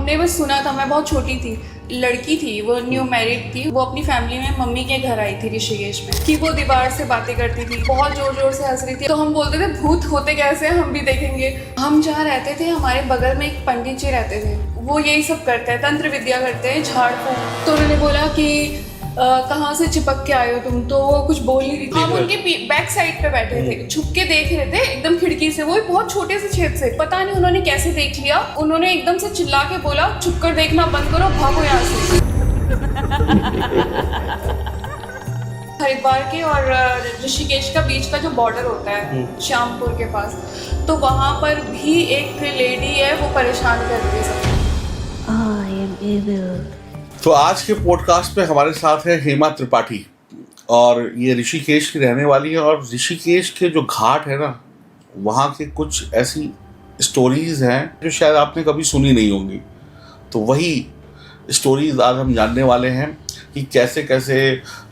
हमने बस सुना था, मैं बहुत छोटी थी, लड़की थी, वो न्यू मैरिड थी, वो अपनी फैमिली में मम्मी के घर आई थी ऋषिकेश में, कि वो दीवार से बातें करती थी, बहुत जोर जोर से हंस रही थी। तो हम बोलते थे भूत होते कैसे हैं, हम भी देखेंगे। हम जहाँ रहते थे हमारे बगल में एक पंडित जी रहते थे, वो यही सब करते हैं, तंत्र विद्या करते हैं, झाड़ फूंक। तो उन्होंने बोला कि कहाँ से चिपक के आए हो तुम, तो वो कुछ बोल नहीं रही थी। हम उनके बैक साइड पे बैठे थे, छुप के देख रहे थे एकदम खिड़की से, वो भी बहुत छोटे से छेद से। पता नहीं उन्होंने कैसे देख लिया, उन्होंने एकदम से चिल्ला के बोला छुप कर देखना बंद करो, भागो यहाँ से। हरिद्वार के और ऋषिकेश का बीच का जो बॉर्डर होता है श्यामपुर के पास, तो वहाँ पर भी एक लेडी है, वो परेशान कर रही है। तो आज के पॉडकास्ट पे हमारे साथ है हेमा त्रिपाठी, और ये ऋषिकेश की रहने वाली है। और ऋषिकेश के जो घाट है ना, वहाँ के कुछ ऐसी स्टोरीज हैं जो शायद आपने कभी सुनी नहीं होंगी। तो वही स्टोरीज आज हम जानने वाले हैं कि कैसे कैसे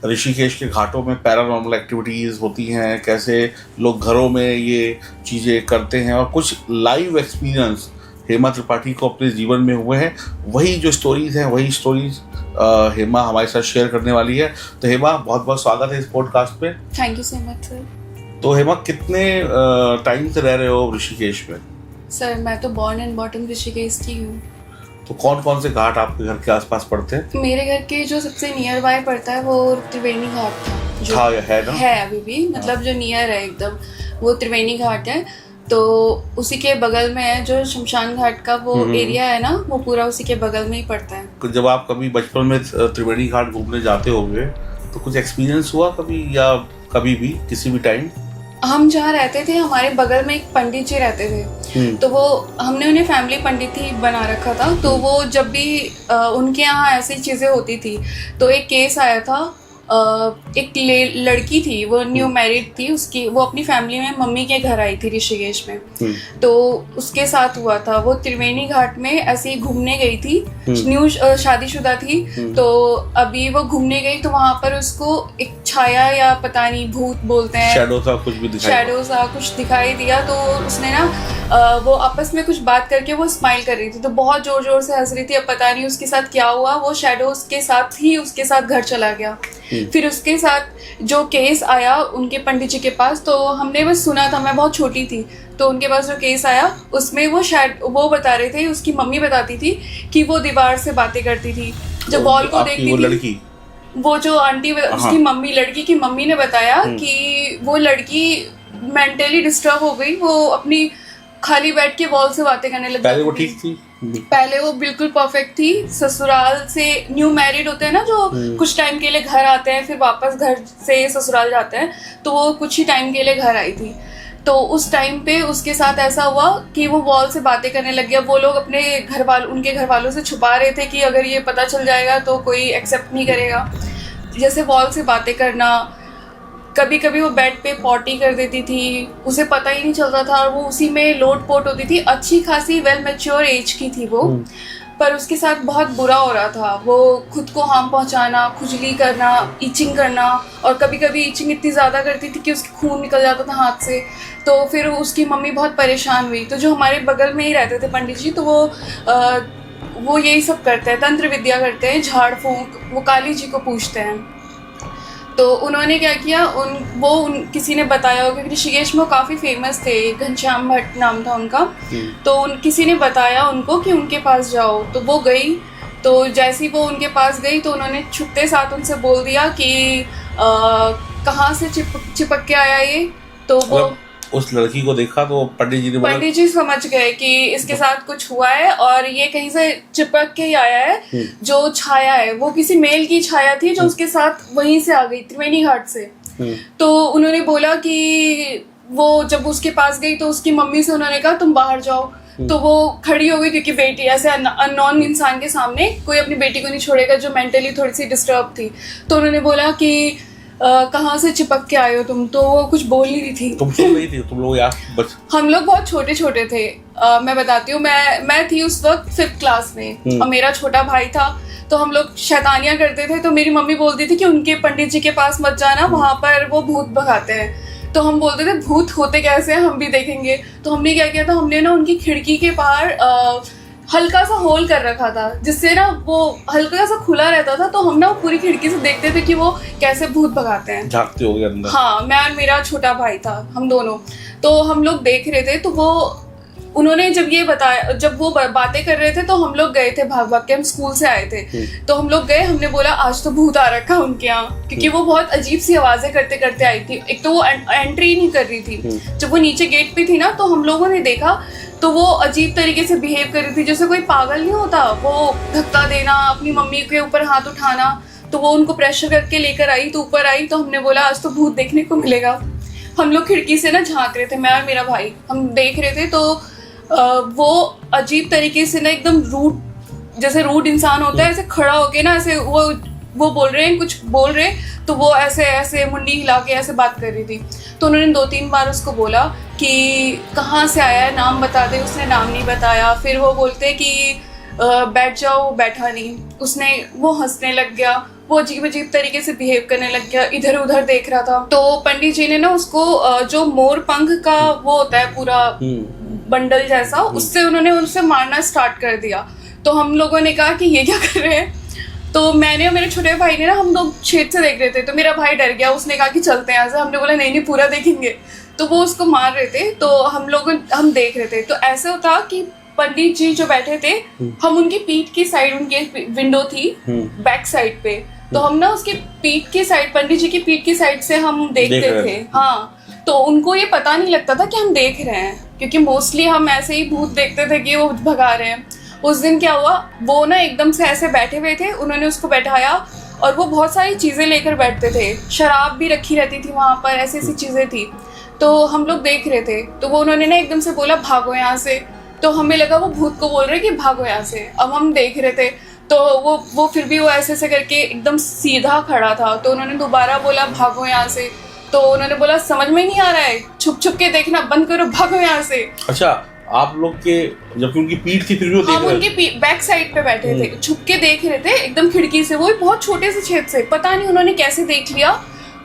ऋषिकेश के घाटों में पैरानॉर्मल एक्टिविटीज़ होती हैं, कैसे लोग घरों में ये चीज़ें करते हैं, और कुछ लाइव एक्सपीरियंस हेमा त्रिपाठी को अपने जीवन में हुए हैं। वही जो स्टोरीज हैं, वही स्टोरीज हेमा हमारे साथ शेयर करने वाली है। तो हेमा, बहुत बहुत स्वागत है इस पॉडकास्ट पे। Thank you so much sir. तो हेमा, कितने टाइम से रह रहे हो ऋषिकेश में? सर मैं तो बॉर्न एंड बॉटम ऋषिकेश की हूँ। तो कौन कौन से घाट आपके घर के आसपास पड़ते हैं? मेरे घर के जो सबसे नियर बाय पड़ता है वो त्रिवेणी घाट था, जो है ना? है अभी भी, मतलब जो नियर है एकदम, वो त्रिवेणी घाट है। तो उसी के बगल में है जो शमशान घाट का वो एरिया है ना, वो पूरा उसी के बगल में ही पड़ता है। जब आप कभी बचपन में त्रिवेणी घाट घूमने जाते होंगे तो कुछ एक्सपीरियंस हुआ कभी, या कभी भी किसी भी टाइम? हम जहाँ रहते थे हमारे बगल में एक पंडित जी रहते थे, तो वो हमने उन्हें फैमिली पंडित ही बना रखा था। तो वो जब भी उनके यहाँ ऐसी चीज़ें होती थी, तो एक केस आया था, एक लड़की थी, वो न्यू मैरिड थी, उसकी वो अपनी फैमिली में मम्मी के घर आई थी ऋषिकेश में। तो उसके साथ हुआ था, वो त्रिवेणी घाट में ऐसे ही घूमने गई थी, न्यू शादीशुदा थी। तो अभी वो घूमने गई तो वहां पर उसको एक छाया, या पता नहीं भूत बोलते हैं, शैडो सा कुछ दिखाई दिया। तो उसने ना वो आपस में कुछ बात करके वो स्माइल कर रही थी, तो बहुत जोर जोर से हंस रही थी। अब पता नहीं उसके साथ क्या हुआ, वो शैडो के साथ ही उसके साथ घर चला गया। फिर उसके साथ जो केस आया उनके पंडित जी के पास, तो हमने बस सुना था, मैं बहुत छोटी थी, तो उनके पास जो केस आया उसमें वो बता रहे थे, उसकी मम्मी बताती थी कि वो दीवार से बातें करती थी, जब वॉल को देखती वो थी। लड़की, वो जो आंटी, उसकी मम्मी, लड़की की मम्मी ने बताया कि वो लड़की मेंटली डिस्टर्ब हो गई, वो अपनी खाली बैठ के वॉल से बातें करने लगी। पहले वो ठीक थी, पहले वो बिल्कुल परफेक्ट थी। ससुराल से न्यू मैरिड होते हैं ना, जो कुछ टाइम के लिए घर आते हैं, फिर वापस घर से ससुराल जाते हैं, तो वो कुछ ही टाइम के लिए घर आई थी। तो उस टाइम पे उसके साथ ऐसा हुआ कि वो वॉल से बातें करने लग गया। वो लोग अपने उनके घर वालों से छुपा रहे थे कि अगर ये पता चल जाएगा तो कोई एक्सेप्ट नहीं करेगा। जैसे वॉल से बातें करना, कभी कभी वो बेड पे पॉटी कर देती थी, उसे पता ही नहीं चलता था, और वो उसी में लोट पोट होती थी। अच्छी खासी वेल मैच्योर एज की थी वो, पर उसके साथ बहुत बुरा हो रहा था। वो खुद को हार्म पहुंचाना, खुजली करना, इचिंग करना, और कभी कभी इचिंग इतनी ज़्यादा करती थी कि उसके खून निकल जाता था हाथ से। तो फिर उसकी मम्मी बहुत परेशान हुई। तो जो हमारे बगल में ही रहते थे पंडित जी, तो वो यही सब करते हैं, तंत्र विद्या करते हैं, झाड़ फूंक, वो काली जी को पूजते हैं। तो उन्होंने क्या किया, किसी ने बताया होगा कि ऋषिकेश में वो काफ़ी फेमस थे, घनश्याम भट्ट नाम था उनका। तो किसी ने बताया उनको कि उनके पास जाओ, तो वो गई। तो जैसे ही वो उनके पास गई तो उन्होंने छुपते साथ उनसे बोल दिया कि कहाँ से चिपक के आया ये। तो वो उस लड़की को देखा तो पंडित जी समझ गए कि इसके साथ कुछ हुआ है, और ये कहीं से चिपक के ही आया है। जो छाया है वो किसी मेल की छाया थी, जो उसके साथ वहीं से आ गई, त्रिवेणी घाट से। तो उन्होंने बोला कि वो जब उसके पास गई तो उसकी मम्मी से उन्होंने कहा तुम बाहर जाओ। तो वो खड़ी हो गई, क्योंकि बेटी, ऐसे अननोन इंसान के सामने कोई अपनी बेटी को नहीं छोड़ेगा जो मेंटली थोड़ी सी डिस्टर्ब थी। तो उन्होंने बोला कि कहाँ से चिपक के आए हो तुम, तो वो कुछ बोल नहीं रही थी। तुम सुन रही थी? तुम लोग हम लोग बहुत छोटे छोटे थे। मैं बताती हूँ, मैं थी उस वक्त 5th क्लास में, और मेरा छोटा भाई था। तो हम लोग शैतानियां करते थे। तो मेरी मम्मी बोलती थी कि उनके पंडित जी के पास मत जाना, वहां पर वो भूत भगाते हैं। तो हम बोलते थे भूत होते कैसे हैं, हम भी देखेंगे। तो हमने क्या किया था, हमने ना उनकी खिड़की के बाहर हल्का सा होल कर रखा था, जिससे ना वो हल्का सा खुला रहता था, तो हम ना पूरी खिड़की से देखते थे कि वो कैसे भूत भगाते हैं, झांकते हो गए अंदर। हाँ, मैं और मेरा छोटा भाई था, हम दोनों। तो हम लोग देख रहे थे, तो वो उन्होंने जब ये बताया, जब वो बातें कर रहे थे, तो हम लोग गए थे भाग भाग के, हम स्कूल से आए थे, तो हम लोग गए, हमने बोला आज तो भूत आ रखा उनके यहाँ, क्योंकि वो बहुत अजीब सी आवाजें करते करते आई थी। एक तो वो एंट्री नहीं कर रही थी, जब वो नीचे गेट पे थी ना, तो हम लोगों ने देखा तो वो अजीब तरीके से बिहेव कर रही थी, जैसे कोई पागल नहीं होता, वो धक्का देना, अपनी मम्मी के ऊपर हाथ उठाना, तो वो उनको प्रेशर करके लेकर आई, तो ऊपर आई, तो हमने बोला आज तो भूत देखने को मिलेगा। हम लोग खिड़की से ना झांक रहे थे, मैं और मेरा भाई, हम देख रहे थे, तो वो अजीब तरीके से ना एकदम रूड, जैसे रूड इंसान होता है, ऐसे खड़ा होके ना, ऐसे वो बोल रहे हैं, कुछ बोल रहे, तो वो ऐसे ऐसे मुंडी हिला के ऐसे बात कर रही थी। तो उन्होंने 2-3 बार उसको बोला कि कहाँ से आया है, नाम बता दे, उसने नाम नहीं बताया। फिर वो बोलते कि बैठ जाओ, बैठा नहीं, उसने, वो हंसने लग गया, वो अजीब अजीब तरीके से बिहेव करने लग गया, इधर उधर देख रहा था। तो पंडित जी ने ना उसको जो मोर पंख का वो होता है पूरा बंडल जैसा, उससे उन्होंने उनसे मारना स्टार्ट कर दिया। तो हम लोगों ने कहा कि ये क्या कर रहे हैं, तो मैंने और मेरे छोटे भाई ने ना, हम लोग छेद से देख रहे थे, तो मेरा भाई डर गया, उसने कहा कि चलते हैं यहाँ से। हमने बोला नहीं नहीं, पूरा देखेंगे। तो वो उसको मार रहे थे, तो हम देख रहे थे। तो ऐसे होता कि पंडित जी जो बैठे थे, हम उनकी पीठ की साइड, उनकी विंडो थी बैक साइड पे, तो हम ना उसकी पीठ की साइड, पंडित जी की पीठ की साइड से हम देखते थे। हाँ, तो उनको ये पता नहीं लगता था कि हम देख रहे हैं, क्योंकि मोस्टली हम ऐसे ही भूत देखते थे कि वो भगा रहे हैं। उस दिन क्या हुआ, वो ना एकदम से ऐसे बैठे हुए थे, उन्होंने उसको बैठाया और वो बहुत सारी चीजें लेकर बैठते थे, शराब भी रखी रहती थी वहां पर, ऐसी ऐसी चीजें थी। तो हम लोग देख रहे थे, तो वो उन्होंने ना एकदम से बोला भागो यहाँ से, तो हमें लगा वो भूत को बोल रहे कि भागो यहाँ से। अब हम देख रहे थे, तो वो फिर भी वो ऐसे ऐसे करके एकदम सीधा खड़ा था, तो उन्होंने दोबारा बोला भागो यहाँ से, तो उन्होंने बोला समझ में नहीं आ रहा है, छुप छुप के देखना बंद करो, भागो यहाँ से। अच्छा, आप लोग के जबकि उनकी पीठ थी फिर भी वो देख रहे थे? उनकी बैक साइड पे बैठे थे, छुप के देख रहे थे एकदम खिड़की से, वो बहुत छोटे से छेद से, पता नहीं उन्होंने कैसे देख लिया।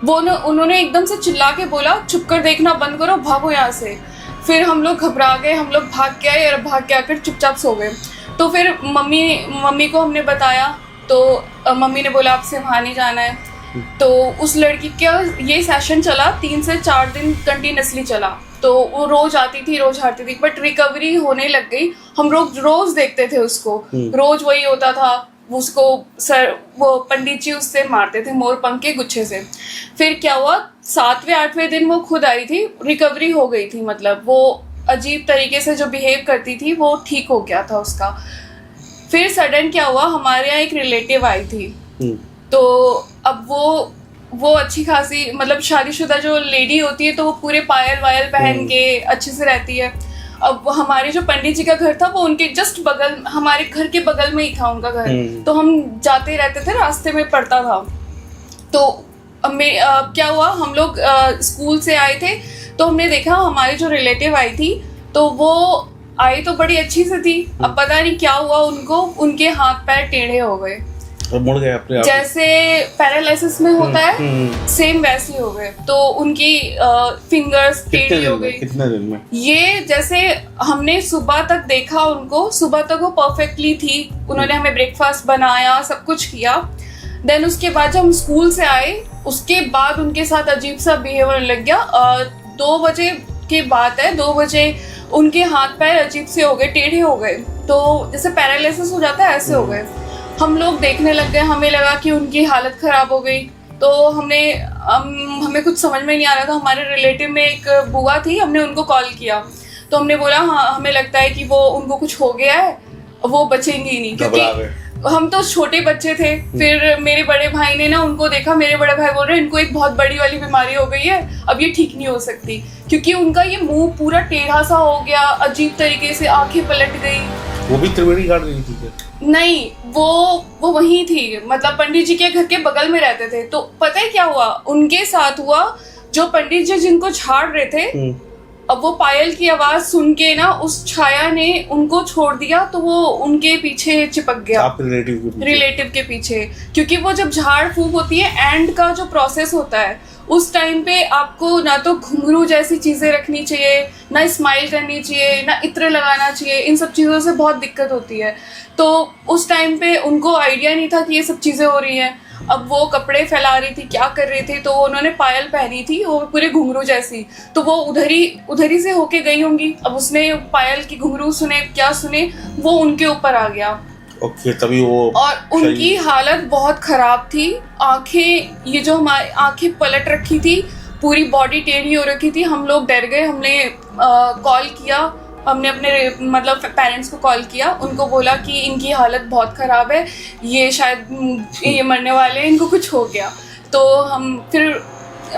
वो उन्होंने एकदम से चिल्ला के बोला चुप कर देखना बंद करो, भागो यहाँ से। फिर हम लोग घबरा गए, हम लोग भाग के आए और भाग के आकर चुपचाप सो गए। तो फिर मम्मी को हमने बताया, तो मम्मी ने बोला आपसे वहाँ नहीं जाना है। तो उस लड़की का ये सेशन चला 3 से 4 दिन कंटिन्यूसली चला, तो वो रोज आती थी, रोज हारती थी, बट रिकवरी होने लग गई। हम लोग रोज देखते थे उसको, रोज वही होता था, उसको वो पंडित जी उससे मारते थे मोर पंख के गुच्छे से। फिर क्या हुआ, 7वें-8वें दिन वो खुद आई थी, रिकवरी हो गई थी, मतलब वो अजीब तरीके से जो बिहेव करती थी वो ठीक हो गया था उसका। फिर सडन क्या हुआ, हमारे यहाँ एक रिलेटिव आई थी, तो अब वो अच्छी खासी, मतलब शादीशुदा जो लेडी होती है, तो वो पूरे पायल वायल पहन के अच्छे से रहती है। अब हमारे जो पंडित जी का घर था वो उनके जस्ट बगल, हमारे घर के बगल में ही था उनका घर, तो हम जाते रहते थे, रास्ते में पड़ता था। तो क्या हुआ, हम लोग स्कूल से आए थे, तो हमने देखा हमारी जो रिलेटिव आई थी, तो वो आई तो बड़ी अच्छी से थी, अब पता नहीं क्या हुआ उनको, उनके हाथ पैर टेढ़े हो गए, मुड़ गए अपने आप, जैसे पैरालिसिस में होता है सेम वैसे हो गए। तो उनकी फिंगर्स टेढ़ी हो गई। कितने दिन में? ये जैसे हमने सुबह तक देखा उनको, सुबह तक वो परफेक्टली थी, उन्होंने हमें ब्रेकफास्ट बनाया, सब कुछ किया। देन उसके बाद जब हम स्कूल से आए, उसके बाद उनके साथ अजीब सा बिहेवियर लग गया। 2 बजे की बात है, 2 बजे उनके हाथ पैर अजीब से हो गए, टेढ़े हो गए, तो जैसे पैरालिसिस हो जाता है ऐसे हो गए। हम लोग देखने लग गए, हमें लगा कि उनकी हालत खराब हो गई, तो हमें कुछ समझ में नहीं आ रहा था। हमारे रिलेटिव में एक बुआ थी, हमने उनको कॉल किया, तो हमने बोला हाँ हमें लगता है कि वो उनको कुछ हो गया है, वो बचेंगे ही नहीं, क्योंकि हम तो छोटे बच्चे थे। फिर मेरे बड़े भाई ने ना उनको देखा, मेरे बड़े भाई बोल रहे हैं इनको एक बहुत बड़ी वाली बीमारी हो गई है, अब ये ठीक नहीं हो सकती, क्योंकि उनका ये मुंह पूरा टेढ़ा सा हो गया, अजीब तरीके से आंखें पलट गई। वो भी त्रिवेणी घाट गई थी क्या? नहीं, वो वहीं थी, मतलब पंडित जी के घर के बगल में रहते थे। तो पता है क्या हुआ, उनके साथ हुआ, जो पंडित जी जिनको झाड़ रहे थे, अब वो पायल की आवाज सुन के ना उस छाया ने उनको छोड़ दिया, तो वो उनके पीछे चिपक गया, रिलेटिव के पीछे, क्योंकि वो जब झाड़ फूंक होती है, एंड का जो प्रोसेस होता है उस टाइम पे आपको ना तो घुंघरू जैसी चीजें रखनी चाहिए, ना स्माइल करनी चाहिए, ना इत्र लगाना चाहिए, इन सब चीजों से बहुत दिक्कत होती है। तो उस टाइम पे उनको आइडिया नहीं था कि ये सब चीजें हो रही हैं। अब वो कपड़े फैला रही थी, क्या कर रही थी, तो उन्होंने पायल पहनी थी वो पूरे घुंघरू जैसी, तो वो उधर ही से होके गई होंगी। अब उसने पायल की घुंघरू सुने, क्या सुने, वो उनके ऊपर आ गया। ओके, तभी वो और उनकी हालत बहुत खराब थी। आंखें, ये जो हमारी आंखें पलट रखी थी, पूरी बॉडी टेढ़ी हो रखी थी। हम लोग डर गए, हमने कॉल किया, हमने अपने मतलब पेरेंट्स को कॉल किया, उनको बोला कि इनकी हालत बहुत ख़राब है, ये शायद ये मरने वाले हैं, इनको कुछ हो गया। तो हम फिर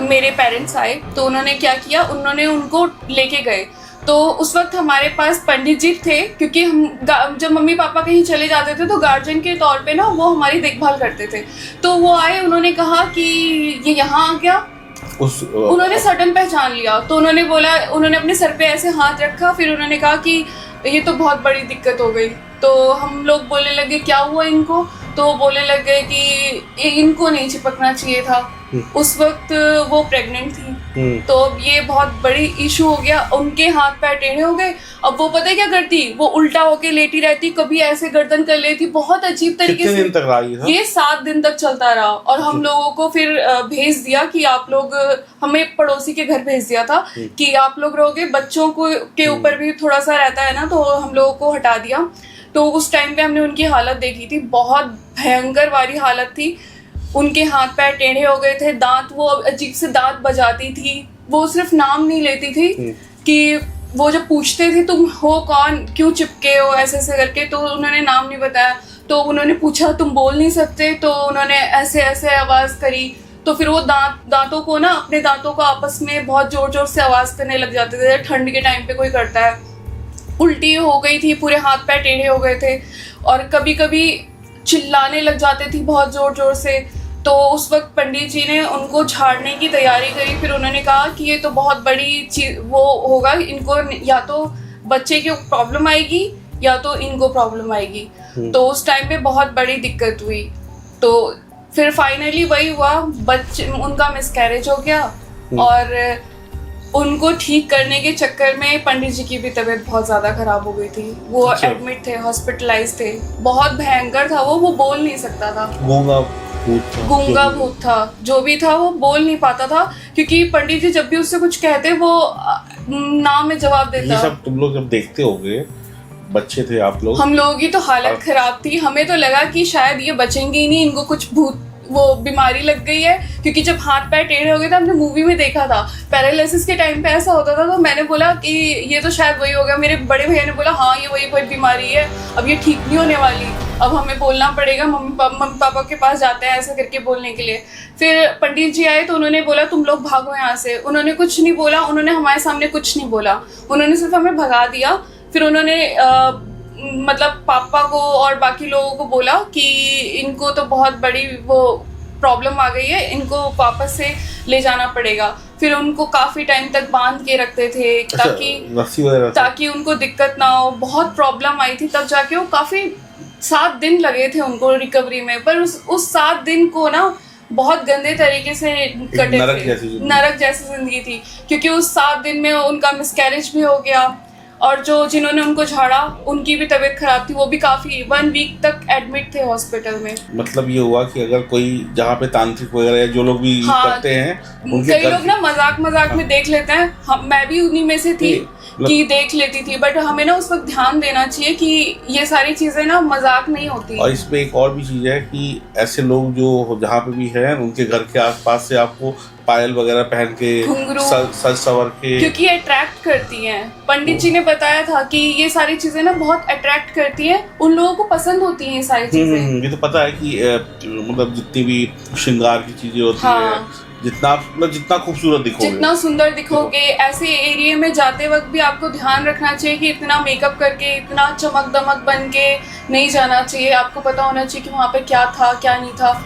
मेरे पेरेंट्स आए, तो उन्होंने क्या किया, उन्होंने उनको लेके गए। तो उस वक्त हमारे पास पंडित जी थे, क्योंकि हम जब मम्मी पापा कहीं चले जाते थे तो गार्जियन के तौर पे ना वो हमारी देखभाल करते थे। तो वो आए, उन्होंने कहा कि ये यहाँ आ गया, उन्होंने सडन पहचान लिया। तो उन्होंने बोला, उन्होंने अपने सर पे ऐसे हाथ रखा, फिर उन्होंने कहा कि ये तो बहुत बड़ी दिक्कत हो गई। तो हम लोग बोलने लगे क्या हुआ इनको, तो वो बोलने लगे कि इनको नहीं चिपकना चाहिए था। उस वक्त वो प्रेग्नेंट थी, तो अब ये बहुत बड़ी इशू हो गया। उनके हाथ पैर टेढ़े हो गए। अब वो पता है क्या करती, वो उल्टा होके लेटी रहती, कभी ऐसे गर्दन कर लेती, बहुत अजीब तरीके से। दिन तक रहा ये 7 दिन तक चलता रहा। और हम लोगों को फिर भेज दिया कि आप लोग, हमें पड़ोसी के घर भेज दिया था कि आप लोग रहोगे, बच्चों को के ऊपर भी थोड़ा सा रहता है ना, तो हम लोगों को हटा दिया। तो उस टाइम पे हमने उनकी हालत देखी थी, बहुत भयंकर वाली हालत थी। उनके हाथ पैर टेढ़े हो गए थे, दांत, वो अजीब से दांत बजाती थी। वो सिर्फ नाम नहीं लेती थी कि वो जब पूछते थे तुम हो कौन, क्यों चिपके हो, ऐसे ऐसे करके, तो उन्होंने नाम नहीं बताया। तो उन्होंने पूछा तुम बोल नहीं सकते, तो उन्होंने ऐसे ऐसे आवाज़ करी। तो फिर वो दांतों को ना, अपने दांतों को आपस में बहुत जोर जोर से आवाज़ करने लग जाते थे, ठंड के टाइम पे कोई करता है। उल्टी हो गई थी, पूरे हाथ पैर टेढ़े हो गए थे, और कभी कभी चिल्लाने लग जाते थी बहुत जोर जोर से। तो उस वक्त पंडित जी ने उनको झाड़ने की तैयारी करी। फिर उन्होंने कहा कि ये तो बहुत बड़ी चीज वो होगा, इनको या तो बच्चे की प्रॉब्लम आएगी या तो इनको प्रॉब्लम आएगी। तो उस टाइम पे बहुत बड़ी दिक्कत हुई। तो फिर फाइनली वही हुआ, बच्चे, उनका मिसकैरेज हो गया। और उनको ठीक करने के चक्कर में पंडित जी की भी तबीयत बहुत ज़्यादा ख़राब हो गई थी। वो एडमिट थे, हॉस्पिटलाइज थे। बहुत भयंकर था वो बोल नहीं सकता था, गूंगा भूत था, जो भी था वो बोल नहीं पाता था, क्योंकि पंडित जी जब भी उससे कुछ कहते वो ना में जवाब देता। ये सब तुम लोग जब देखते होगे, बच्चे थे आप लोग, हम लोगों की तो हालत खराब थी। हमें तो लगा कि शायद ये बचेंगे ही नहीं, इनको कुछ भूत वो बीमारी लग गई है, क्योंकि जब हाथ पैर टेढ़े हो गए थे, हमने मूवी में देखा था पैरालिसिस के टाइम पे ऐसा होता था। तो मैंने बोला कि ये तो शायद वही हो गया। मेरे बड़े भैया ने बोला हाँ ये वही बीमारी है, अब ये ठीक नहीं होने वाली, अब हमें बोलना पड़ेगा, मम्मी पापा के पास जाते हैं ऐसा करके बोलने के लिए। फिर पंडित जी आए तो उन्होंने बोला तुम लोग भागो यहाँ से। उन्होंने कुछ नहीं बोला, उन्होंने हमारे सामने कुछ नहीं बोला, उन्होंने सिर्फ हमें भगा दिया। फिर उन्होंने मतलब पापा को और बाकी लोगों को बोला कि इनको तो बहुत बड़ी वो प्रॉब्लम आ गई है, इनको वापस से ले जाना पड़ेगा। फिर उनको काफी टाइम तक बांध के रखते थे ताकि उनको दिक्कत ना हो। बहुत प्रॉब्लम आई थी, तब जाके वो काफी 7 दिन लगे थे उनको रिकवरी में। पर उस 7 दिन को ना बहुत गंदे तरीके से कटे थे, नरक जैसी जिंदगी थी, क्योंकि उस 7 दिन में उनका मिसकैरेज भी हो गया। और जो जिन्होंने उनको झाड़ा उनकी भी तबीयत खराब थी, वो भी काफी 1 वीक तक एडमिट थे हॉस्पिटल में। मतलब ये हुआ कि अगर कोई जहाँ पे तांत्रिक वगैरह या जो लोग भी करते हैं, कई लोग ना मजाक में देख लेते हैं, मैं भी उन्हीं में से थी कि देख लेती थी, बट हमें ना उस वक्त ध्यान देना चाहिए कि ये सारी चीजें ना मजाक नहीं होती। और इसमें एक और भी चीज है कि ऐसे लोग जो जहाँ पे भी हैं, उनके घर के आसपास से आपको पायल वगैरह पहन के सज सवर के, क्योंकि अट्रैक्ट करती हैं। पंडित जी ने बताया था कि ये सारी चीजें ना बहुत अट्रैक्ट करती हैं, उन लोगों को पसंद होती हैं ये सारी चीजें। ये तो पता है कि मतलब जितनी भी श्रृंगार की चीजें होती है, जितना खूबसूरत दिखोगे, जितना सुंदर दिखोगे, ऐसे एरिया में जाते वक्त भी आपको ध्यान रखना चाहिए कि इतना मेकअप करके, इतना चमक दमक बन के नहीं जाना चाहिए। आपको पता होना चाहिए कि वहाँ पे क्या था क्या नहीं था।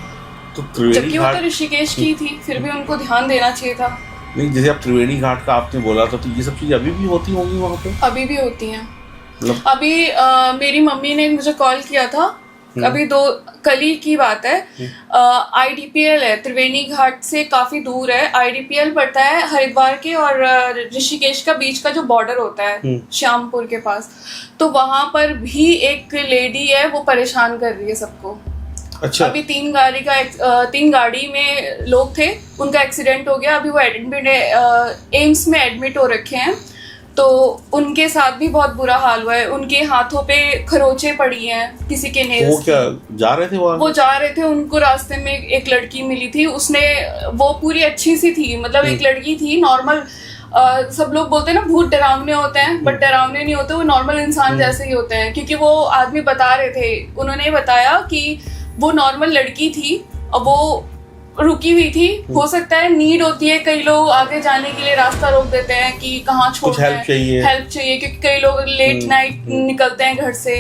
जबकि वो तो ऋषिकेश की थी, फिर भी उनको ध्यान देना चाहिए था। नहीं, जैसे आप त्रिवेणी घाट का आपने बोला था, तो ये सब चीजें अभी भी होती होंगी वहाँ पे? अभी भी होती हैं। अभी मेरी मम्मी ने मुझे कॉल किया था अभी कल ही की बात है। IDPL है, त्रिवेणी घाट से काफी दूर है। IDPL पड़ता है हरिद्वार के और ऋषिकेश का बीच का जो बॉर्डर होता है श्यामपुर के पास। तो वहां पर भी एक लेडी है, वो परेशान कर रही है सबको। अच्छा। अभी 3 गाड़ी में लोग थे, उनका एक्सीडेंट हो गया। अभी वो एडमिट है, एम्स में एडमिट हो रखे हैं। तो उनके साथ भी बहुत बुरा हाल हुआ है। उनके हाथों पे खरोचे पड़ी हैं किसी के नेल्स। वो क्या जा रहे थे वो जा रहे थे, उनको रास्ते में एक लड़की मिली थी। वो पूरी अच्छी सी थी, मतलब एक लड़की थी नॉर्मल। सब लोग बोलते हैं ना भूत डरावने होते हैं, बट डरावने नहीं होते, वो नॉर्मल इंसान जैसे ही होते हैं। क्योंकि वो आदमी बता रहे थे, उन्होंने बताया कि वो नॉर्मल लड़की थी और वो रुकी हुई थी। हो सकता है नीड होती है, कई लोग आगे जाने के लिए रास्ता रोक देते हैं कि कहाँ छोड़ना है, हेल्प चाहिए, क्योंकि कई लोग लेट नाइट निकलते हैं घर से।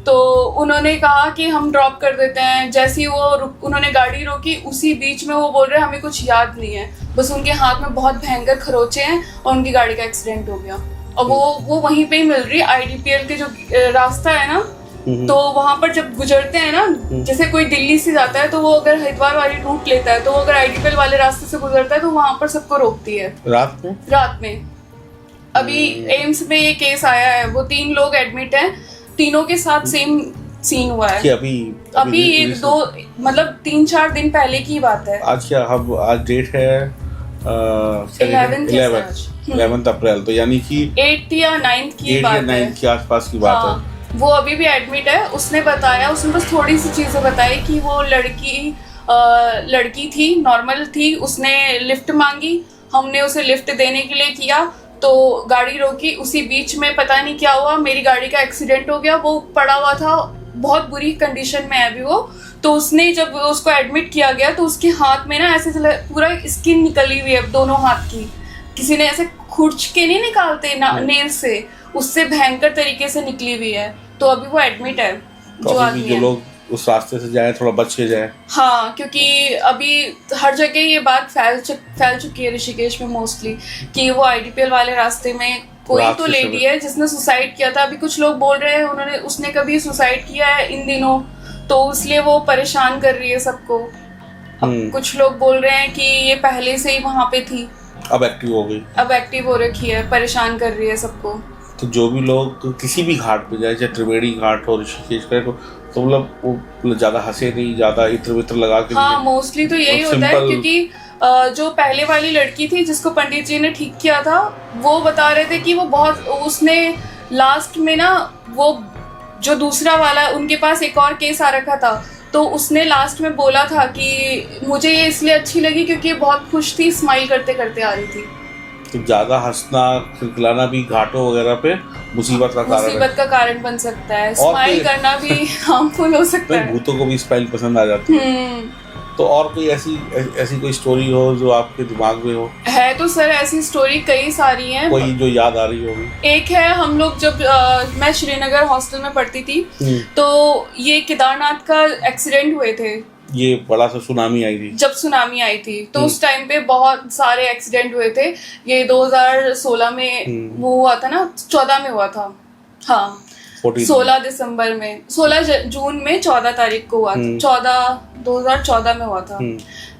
तो उन्होंने कहा कि हम ड्रॉप कर देते हैं। जैसे ही उन्होंने गाड़ी रोकी, उसी बीच में वो बोल रहे हैं हमें कुछ याद नहीं है, बस उनके हाथ में बहुत भयंकर खरोचे हैं और उनकी गाड़ी का एक्सीडेंट हो गया। और वो वहीं पे ही मिल रही। IDPL के जो रास्ता है ना, तो वहां पर जब गुजरते हैं ना, जैसे कोई दिल्ली से जाता है तो वो अगर हरिद्वार वाली रूट लेता है, तो वो अगर IDPL वाले रास्ते से गुजरता है तो वहां पर सबको रोकती है रात में। अभी एम्स में ये केस आया है, वो 3 लोग एडमिट हैं, तीनों के साथ सेम सीन हुआ है। अभी 3-4 दिन पहले की बात है। आज डेट है 11 अप्रैल, तो यानी कि 8 या 9 की बात है, 8 या 9 के आसपास की बात है। वो अभी भी एडमिट है। उसने बस थोड़ी सी चीजें बताई कि वो लड़की थी, नॉर्मल थी, उसने लिफ्ट मांगी, हमने उसे लिफ्ट देने के लिए किया तो गाड़ी रोकी। उसी बीच में पता नहीं क्या हुआ, मेरी गाड़ी का एक्सीडेंट हो गया। वो पड़ा हुआ था, बहुत बुरी कंडीशन में है अभी वो। तो उसने जब उसको एडमिट किया गया तो उसके हाथ में ना ऐसे पूरा स्किन निकली हुई है, दोनों हाथ की। किसी ने ऐसे खुर्च के नहीं निकालते नेल से, उससे भयंकर तरीके से निकली हुई है। तो अभी वो एडमिट है। जो लोग उस रास्ते से जाए थोड़ा बच के जाए। हाँ, क्योंकि अभी हर जगह ये बात फैल चुकी है ऋषिकेश में मोस्टली, कि वो IDPL वाले रास्ते में कोई तो लेडी है जिसने सुसाइड किया था। अभी कुछ लोग बोल रहे हैं उसने कभी सुसाइड किया है इन दिनों, तो इसलिए वो परेशान कर रही है सबको। कुछ लोग बोल रहे हैं कि ये पहले से ही वहां पे थी, अब एक्टिव हो रखी है, परेशान कर रही है सबको। तो जो भी लोग किसी भी घाट पे जाए, चाहे त्रिवेणी घाट हो, ऋषिकेश का, तो मतलब वो ज्यादा हंसे नहीं, ज्यादा इत्र वित्र लगा के। हाँ, मोस्टली तो यही होता है। क्योंकि जो पहले वाली लड़की थी जिसको पंडित जी ने ठीक किया था, वो बता रहे थे कि उसने लास्ट में ना, वो जो दूसरा वाला, उनके पास एक और केस आ रखा था, तो उसने लास्ट में बोला था कि मुझे ये इसलिए अच्छी लगी क्योंकि ये बहुत खुश थी, स्माइल करते करते आ रही थी। तो ज्यादा हंसना खिलखिलाना भी घाटों वगैरह पे मुसीबत का कारण बन सकता है। स्माइल करना भी हार्मफुल हो सकता है। भूतों को भी स्माइल पसंद आ जाती है। तो और कोई ऐसी कोई स्टोरी हो जो आपके दिमाग में हो? है तो सर, ऐसी स्टोरी कई सारी हैं। कोई जो याद आ रही होगी? एक है, हम लोग जब मैं श्रीनगर हॉस्टल में पढ़ती थी, तो ये केदारनाथ का एक्सीडेंट हुए थे। ये बड़ा सा सुनामी आई थी, जब सुनामी आई थी, तो उस टाइम पे बहुत सारे एक्सीडेंट हुए थे। ये 2016 में वो हुआ था ना, 14 में हुआ था। हाँ, 16 दिसंबर में, 16 जून में 14 तारीख को हुआ था। 2014 में हुआ था।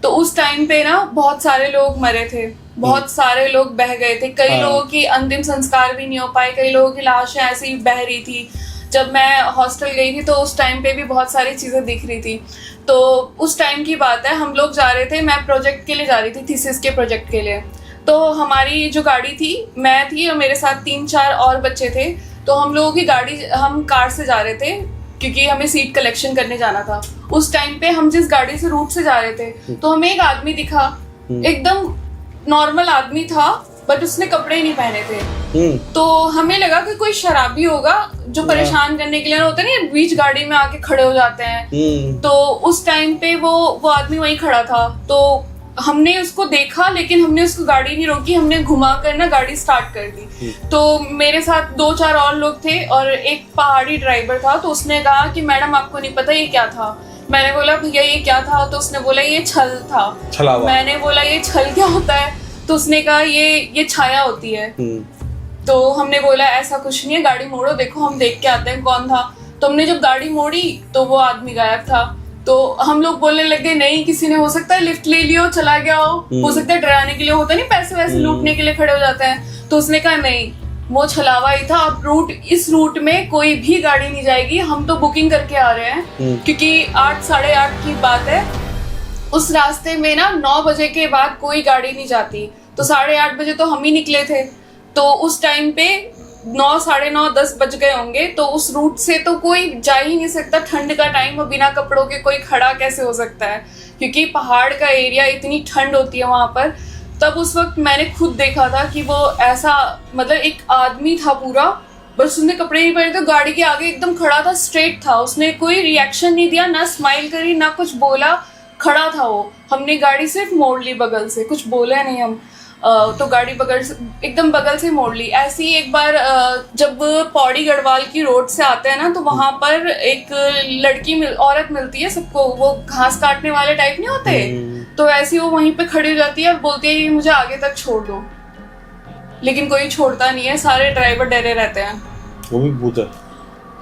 तो उस टाइम पे ना बहुत सारे लोग मरे थे, बहुत सारे लोग बह गए थे। कई लोगों की अंतिम संस्कार भी नहीं हो पाए, कई लोगों की लाशें ऐसे ही बह रही थी। जब मैं हॉस्टल गई थी तो उस टाइम पे भी बहुत सारी चीजें दिख रही थी। तो उस टाइम की बात है, हम लोग जा रहे थे, मैं प्रोजेक्ट के लिए जा रही थी, थीसिस के प्रोजेक्ट के लिए। तो हमारी जो गाड़ी थी, मैं थी और मेरे साथ 3-4 और बच्चे थे। तो हम लोगों की गाड़ी, हम कार से जा रहे थे क्योंकि हमें सीट कलेक्शन करने जाना था। उस टाइम पे हम जिस गाड़ी से रूट से जा रहे थे, तो हमें एक आदमी दिखा, एकदम नॉर्मल आदमी था, बट उसने कपड़े नहीं पहने थे। तो हमें लगा कि कोई शराबी होगा जो परेशान करने के लिए होता है ना, बीच गाड़ी में आके खड़े हो जाते हैं। तो उस टाइम पे वो आदमी वहीं खड़ा था। तो हमने उसको देखा, लेकिन हमने उसको गाड़ी नहीं रोकी, हमने घुमा कर ना गाड़ी स्टार्ट कर दी। तो मेरे साथ 2-4 और लोग थे और एक पहाड़ी ड्राइवर था। तो उसने कहा कि मैडम आपको नहीं पता ये क्या था? मैंने बोला भैया ये क्या था? तो उसने बोला ये छल था। मैंने बोला ये छल क्या होता है? तो उसने कहा ये छाया होती है। तो हमने बोला ऐसा कुछ नहीं है, गाड़ी मोड़ो, देखो हम देख के आते हैं कौन था। तो हमने जब गाड़ी मोड़ी तो वो आदमी गायब था। तो हम लोग बोलने लगे नहीं किसी ने, हो सकता है लिफ्ट ले लियो चला गया हो सकता है डराने के लिए, होता नहीं पैसे वैसे लूटने के लिए खड़े हो जाते हैं। तो उसने कहा नहीं वो छलावा ही था, अब इस रूट में कोई भी गाड़ी नहीं जाएगी, हम तो बुकिंग करके आ रहे हैं क्योंकि 8 साढ़े 8 की बात है। उस रास्ते में ना 9 बजे के बाद कोई गाड़ी नहीं जाती, तो 8:30 बजे तो हम ही निकले थे। तो उस टाइम पे 9 साढ़े 9 10 बज गए होंगे, तो उस रूट से तो कोई जा ही नहीं सकता। ठंड का टाइम और बिना कपड़ों के कोई खड़ा कैसे हो सकता है, क्योंकि पहाड़ का एरिया, इतनी ठंड होती है वहां पर। तब उस वक्त मैंने खुद देखा था कि वो ऐसा, मतलब एक आदमी था पूरा, बस उसने कपड़े नहीं पहने, तो गाड़ी के आगे एकदम खड़ा था, स्ट्रेट था, उसने कोई रिएक्शन नहीं दिया, ना स्माइल करी ना कुछ बोला, खड़ा था वो। हमने गाड़ी सिर्फ मोड़ ली बगल से, कुछ बोले नहीं हम। तो गाड़ी एकदम बगल से मोड़ ली। ऐसे ही एक बार जब पौड़ी गढ़वाल की रोड से आते हैं ना, तो वहां पर एक औरत मिलती है सबको, वो घास काटने वाले टाइप नहीं होते, तो ऐसी वो वहीं पे खड़ी हो जाती है और बोलती है कि मुझे आगे तक छोड़ दो, लेकिन कोई छोड़ता नहीं है, सारे ड्राइवर डरे रहते हैं। वो भी भूत है,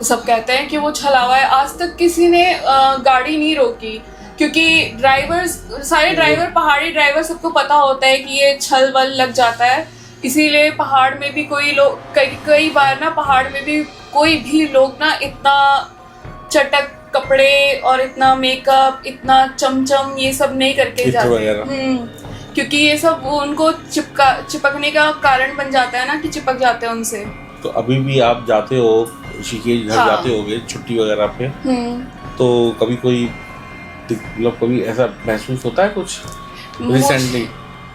सब कहते हैं कि वो छलावा है। आज तक किसी ने गाड़ी नहीं रोकी, क्योंकि सारे ड्राइवर, पहाड़ी ड्राइवर, सबको पता होता है कि ये छल वल लग जाता है। इसीलिए पहाड़ में भी कोई लोग, कई बार ना पहाड़ में भी कोई भी लोग ना इतना चटक कपड़े और इतना मेकअप, इतना चमचम ये सब नहीं करके जाते, क्योंकि ये सब उनको चिपकने का कारण बन जाता है ना, कि चिपक जाते हैं उनसे। तो अभी भी आप जाते हो ऋषिकेश घर, जाते होगे छुट्टी वगैरह पे, तो कभी कोई मतलब कभी ऐसा महसूस होता है कुछ रिसेंटली?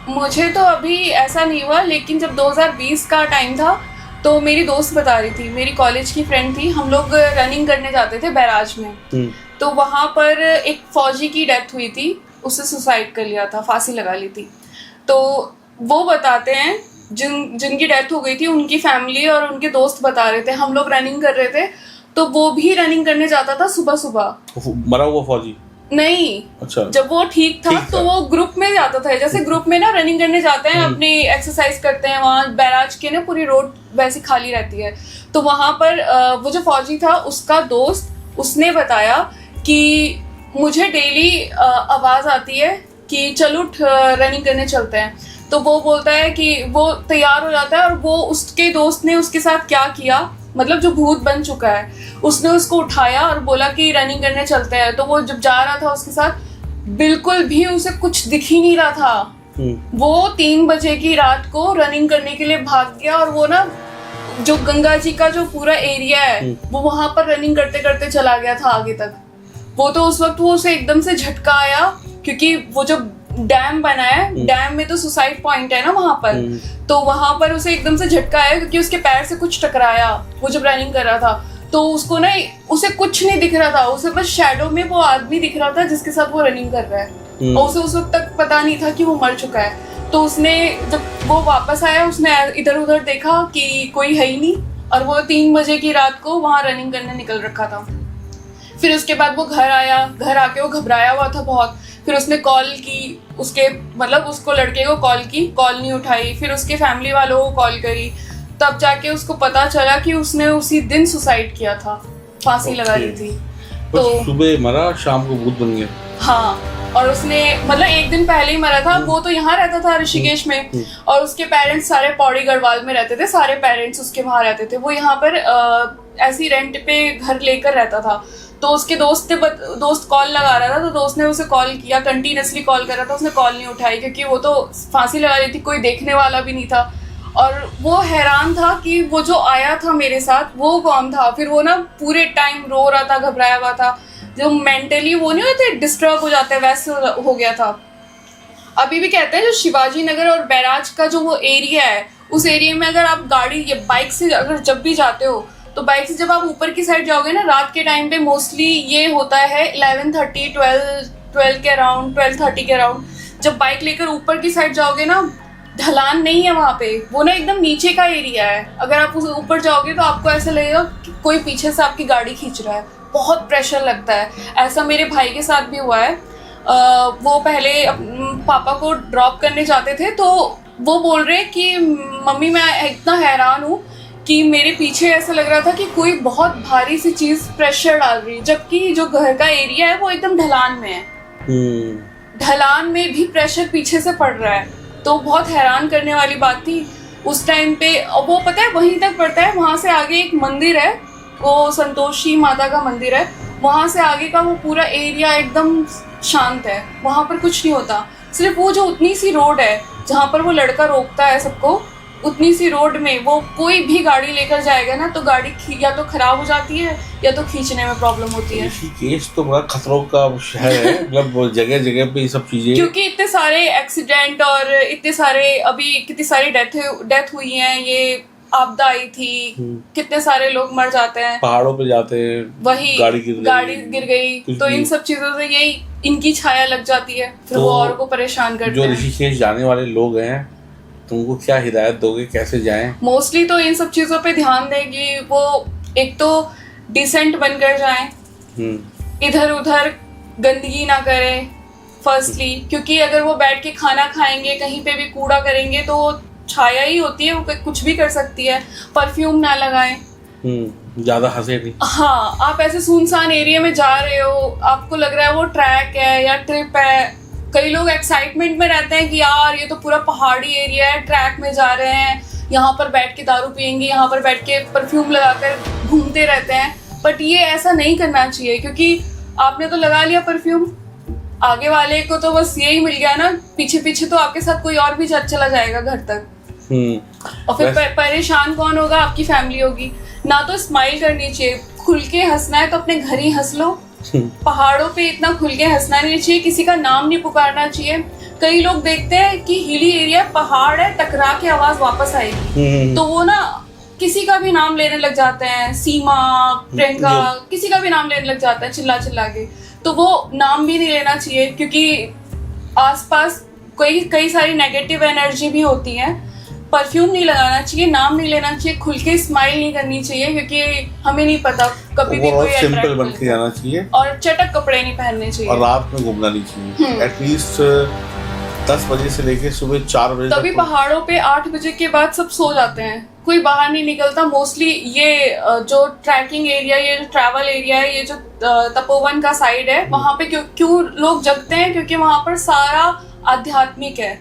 मुझे तो अभी ऐसा नहीं हुआ, लेकिन जब 2020 का टाइम था तो मेरी दोस्त बता रही थी, मेरी कॉलेज की फ्रेंड थी, हम लोग रनिंग करने जाते थे बैराज में, तो वहां पर एक फौजी की डेथ हुई थी, उसने सुसाइड कर लिया था, फांसी लगा ली थी। तो वो बताते हैं जिनकी डेथ हो गई थी, उनकी फैमिली और उनके दोस्त बता रहे थे, हम लोग रनिंग कर रहे थे, तो वो भी रनिंग करने जाता था सुबह सुबह। मरा हुआ फौजी? नहीं, अच्छा। जब वो ठीक था तो वो ग्रुप में जाता था, जैसे ग्रुप में ना रनिंग करने जाते हैं, अपनी एक्सरसाइज करते हैं, वहाँ बैराज के ना पूरी रोड वैसी खाली रहती है। तो वहां पर वो जो फौजी था उसका दोस्त, उसने बताया कि मुझे डेली आवाज आती है कि चलो रनिंग करने चलते हैं। तो वो बोलता है कि वो तैयार हो जाता है, और वो उसके दोस्त ने उसके साथ क्या किया, मतलब जो भूत बन चुका है, उसने उसको उठाया और बोला कि रनिंग करने चलते हैं। तो वो जब जा रहा था उसके साथ, बिल्कुल भी उसे कुछ दिख ही नहीं रहा था। वो 3 बजे की रात को रनिंग करने के लिए भाग गया, और वो ना जो गंगा जी का जो पूरा एरिया है, वो वहां पर रनिंग करते करते चला गया था आगे तक। वो तो उस वक्त वो उसे एकदम से झटका आया, क्योंकि वो जो डैम बना है, डैम में तो सुसाइड पॉइंट है ना वहां पर, तो वहां पर उसे एकदम से झटका आया, क्योंकि उसके पैर से कुछ टकराया वो जब रनिंग कर रहा था। तो उसको ना, उसे कुछ नहीं दिख रहा था, उसे बस शैडो में वो आदमी दिख रहा था जिसके साथ वो रनिंग कर रहा है, और उसे उस वक्त तक पता नहीं था कि वो मर चुका है। तो उसने, जब वो वापस आया, उसने इधर उधर देखा कि कोई है ही नहीं, और वो 3 बजे की रात को वहां रनिंग करने निकल रखा था। फिर उसके बाद वो घर आया, घर आके वो घबराया हुआ था बहुत। फिर उसने कॉल की, उसको लड़के को कॉल की, कॉल नहीं उठाई। फिर उसके फैमिली वालों को कॉल करी, तब जाके उसको पता चला कि उसने उसी दिन सुसाइड किया था, फांसी लगा ली थी। तो सुबह मरा, शाम को भूत बन गया। हाँ, और उसने मतलब 1 दिन पहले ही मरा था। वो तो यहाँ रहता था ऋषिकेश में, और उसके पेरेंट्स सारे पौड़ी गढ़वाल में रहते थे, सारे पेरेंट्स उसके वहां रहते थे। वो यहाँ पर ऐसी रेंट पे घर लेकर रहता था। तो उसके दोस्त कॉल लगा रहा था, तो दोस्त ने उसे कॉल किया, कंटिन्यूसली कॉल कर रहा था, उसने कॉल नहीं उठाई, क्योंकि वो तो फांसी लगा ली थी, कोई देखने वाला भी नहीं था। और वो हैरान था कि वो जो आया था मेरे साथ वो कौन था। फिर वो ना पूरे टाइम रो रहा था, घबराया हुआ था, जो मेंटली वो नहीं होते, डिस्टर्ब हो जाते हैं, वैसे हो गया था। अभी भी कहते हैं जो शिवाजी नगर और बैराज का जो वो एरिया है, उस एरिया में अगर आप गाड़ी या बाइक से अगर जब भी जाते हो, तो बाइक से जब आप ऊपर की साइड जाओगे ना, रात के टाइम पे मोस्टली ये होता है 11:30 12 के अराउंड, 12:30 के अराउंड, जब बाइक लेकर ऊपर की साइड जाओगे ना, ढलान नहीं है वहां पे, वो ना एकदम नीचे का एरिया है। अगर आप उस ऊपर जाओगे तो आपको ऐसा लगेगा कि कोई पीछे से आपकी गाड़ी खींच रहा है, बहुत प्रेशर लगता है। ऐसा मेरे भाई के साथ भी हुआ है। वो पहले पापा को ड्रॉप करने जाते थे, तो वो बोल रहे कि मम्मी मैं इतना हैरान हूँ कि मेरे पीछे ऐसा लग रहा था कि कोई बहुत भारी सी चीज प्रेशर डाल रही है, जबकि जो घर का एरिया है वो एकदम ढलान में है। ढलान में भी प्रेशर पीछे से पड़ रहा है, तो बहुत हैरान करने वाली बात थी उस टाइम पे। वो पता है वहीं तक पड़ता है, वहां से आगे एक मंदिर है, वो संतोषी माता का मंदिर है, वहां से आगे का वो पूरा एरिया एकदम शांत है, वहां पर कुछ नहीं होता। सिर्फ वो जो उतनी सी रोड है जहाँ पर वो लड़का रोकता है सबको, उतनी सी रोड में वो कोई भी गाड़ी लेकर जाएगा ना तो गाड़ी या तो खराब हो जाती है या तो खींचने में प्रॉब्लम होती है। ऋषिकेश तो बड़ा खतरों का शहर है, मतलब जगह जगह पे ये सब चीजें, क्योंकि इतने सारे एक्सीडेंट और इतने सारे अभी कितनी सारी डेथ हुई हैं, ये आपदा आई थी, कितने सारे लोग मर जाते हैं, पहाड़ों पे जाते हैं, वही गाड़ी गिर गई, तो इन सब चीजों से यही इनकी छाया लग जाती है, फिर वो और को परेशान करते जो हैं। ऋषिकेश जाने वाले लोग हैं, तुमको क्या हिदायत दोगे, कैसे जाएं? मोस्टली तो इन सब चीजों पे ध्यान दें कि वो एक तो डिसेंट बनकर जाएं, इधर उधर गंदगी ना करें फर्स्टली, क्योंकि अगर वो बैठ के खाना खाएंगे कहीं पे भी कूड़ा करेंगे तो छाया ही होती है, वो कुछ भी कर सकती है। परफ्यूम ना लगाएं, ज्यादा हंसे नहीं। हाँ, आप ऐसे सुनसान एरिया में जा रहे हो, आपको लग रहा है वो ट्रैक है या ट्रिप है, कई लोग एक्साइटमेंट में रहते हैं कि यार ये तो पूरा पहाड़ी एरिया है, ट्रैक में जा रहे हैं, यहाँ पर बैठ के दारू पियेंगे, यहाँ पर बैठ के परफ्यूम लगाकर घूमते रहते हैं। बट ये ऐसा नहीं करना चाहिए, क्योंकि आपने तो लगा लिया परफ्यूम, आगे वाले को तो बस यही मिल गया ना, पीछे पीछे तो आपके साथ कोई और भी चला जाएगा घर तक, और फिर परेशान कौन होगा? आपकी फैमिली होगी। ना तो स्माइल करनी चाहिए, खुल के हंसना है तो अपने घर ही हंस लो, पहाड़ों पे इतना खुल के हंसना नहीं चाहिए, किसी का नाम नहीं पुकारना चाहिए। कई लोग देखते हैं कि हिली एरिया पहाड़ है, टकरा के आवाज वापस आएगी, तो वो ना किसी का भी नाम लेने लग जाते हैं, सीमा, प्रियंका, किसी का भी नाम लेने लग जाता है चिल्ला चिल्ला के, तो वो नाम भी नहीं लेना चाहिए, क्योंकि आसपास कई सारी नेगेटिव एनर्जी भी होती है। परफ्यूम नहीं लगाना चाहिए, नाम नहीं लेना चाहिए, खुल के स्माइल नहीं करनी चाहिए, क्योंकि हमें नहीं पता कभी भी कोई सिंपल बन के जाना चाहिए, और चटक कपड़े नहीं पहनने चाहिए, और रात में घूमना नहीं चाहिए। एटलीस्ट 10 बजे से लेके सुबह 4 बजे तभी पहाड़ों पे 8 बजे के बाद सब सो जाते हैं, कोई बाहर नहीं निकलता। मोस्टली ये जो ट्रैकिंग एरिया, ये जो ट्रैवल एरिया है, ये जो तपोवन का साइड है, वहाँ पे क्यों लोग जगते हैं? क्योंकि वहाँ पर सारा आध्यात्मिक है,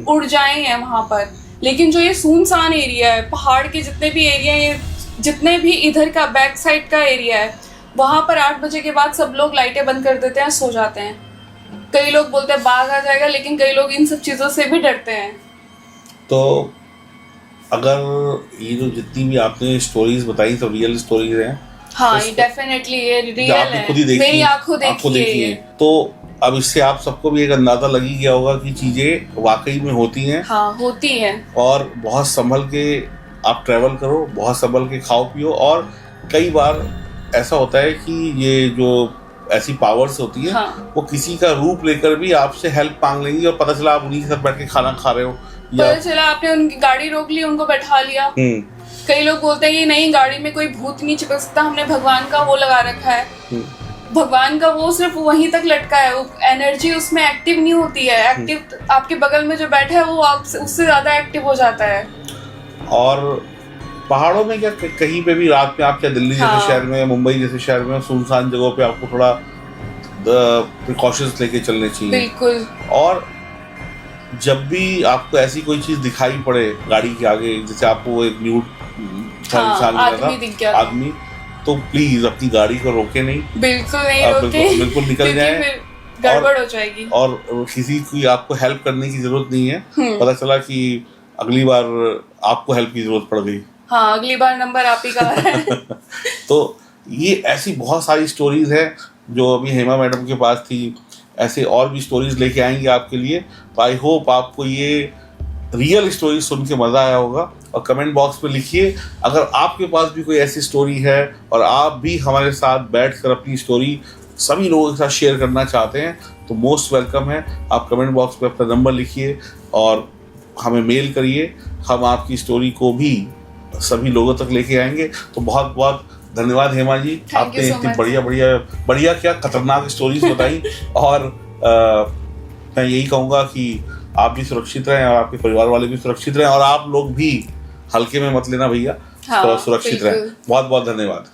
ऊर्जाएं हैं वहाँ पर। लेकिन जो ये सुनसान एरिया है, पहाड़ के जितने भी एरिया है, जितने भी इधर का बैक साइड का एरिया है, वहाँ पर 8 बजे के बाद सब लोग लाइटें बंद कर देते हैं, सो जाते हैं। कई लोग बोलते हैं बाघ आ जाएगा, लेकिन कई लोग इन सब चीजों से भी डरते हैं। तो अगर ये जो जितनी भी आपने स्टोरीज बताई सब रियल स्टोरीज हैं, हाँ, ये डेफिनेटली ये रियल है, खुद ही देखी, मेरी आंखों देखी है। तो अब इससे आप सबको भी एक अंदाजा लगी गया होगा कि चीजें वाकई में होती हैं। हाँ, होती हैं, और बहुत संभल के आप ट्रैवल करो, बहुत संभल के खाओ पियो। और कई बार ऐसा होता है कि ये जो ऐसी पावर्स होती है, हाँ, वो किसी का रूप लेकर भी आपसे हेल्प मांग लेंगी, और पता चला आप उन्हीं के साथ बैठ के खाना खा रहे हो, पता चला आपने उनकी गाड़ी रोक ली, उनको बैठा लिया। कई लोग बोलते हैं कि नहीं, गाड़ी में कोई भूत नहीं चिपक सकता, हमने भगवान का वो लगा रखा है। भगवान का वो सिर्फ वहीं तक लटका है, एनर्जी उसमें एक्टिव नहीं होती है। एक्टिव आपके बगल में जो बैठा है वो आपसे उससे ज्यादा एक्टिव हो जाता है। और पहाड़ों में क्या कहीं पे भी रात में आप, क्या दिल्ली जैसे शहर में, मुंबई जैसे शहर में, सुनसान जगहों पे आपको थोड़ा प्रिकॉशंस लेके चलने चाहिए। बिल्कुल। और जब भी आपको ऐसी कोई चीज दिखाई पड़े गाड़ी के आगे, जैसे आपको एक न्यूड आदमी, तो प्लीज अपनी गाड़ी को रोके नहीं, बिल्कुल नहीं रोके, बिल्कुल निकल जाए, गड़बड़ हो जाएगी। और किसी की आपको हेल्प करने की जरूरत नहीं है। पता चला कि अगली बार आपको हेल्प की जरूरत पड़ गई, हाँ, अगली बार नंबर आप ही का है। तो ये ऐसी बहुत सारी स्टोरीज है जो अभी हेमा मैडम के पास थी, ऐसे और भी स्टोरीज लेके आएंगे आपके लिए। तो आई होप आपको ये रियल स्टोरी सुन के मजा आया होगा, और कमेंट बॉक्स में लिखिए अगर आपके पास भी कोई ऐसी स्टोरी है और आप भी हमारे साथ बैठकर अपनी स्टोरी सभी लोगों के साथ शेयर करना चाहते हैं, तो मोस्ट वेलकम है। आप कमेंट बॉक्स में अपना नंबर लिखिए और हमें मेल करिए, हम आपकी स्टोरी को भी सभी लोगों तक लेके आएंगे। तो बहुत बहुत धन्यवाद हेमा जी, आपने इतनी बढ़िया क्या खतरनाक स्टोरीज बताई। और मैं यही कहूँगा कि आप भी सुरक्षित रहें और आपके परिवार वाले भी सुरक्षित रहें, और आप लोग भी हल्के में मत लेना भैया, हाँ, थोड़ा सुरक्षित रहे। बिल्कुल। बहुत बहुत धन्यवाद।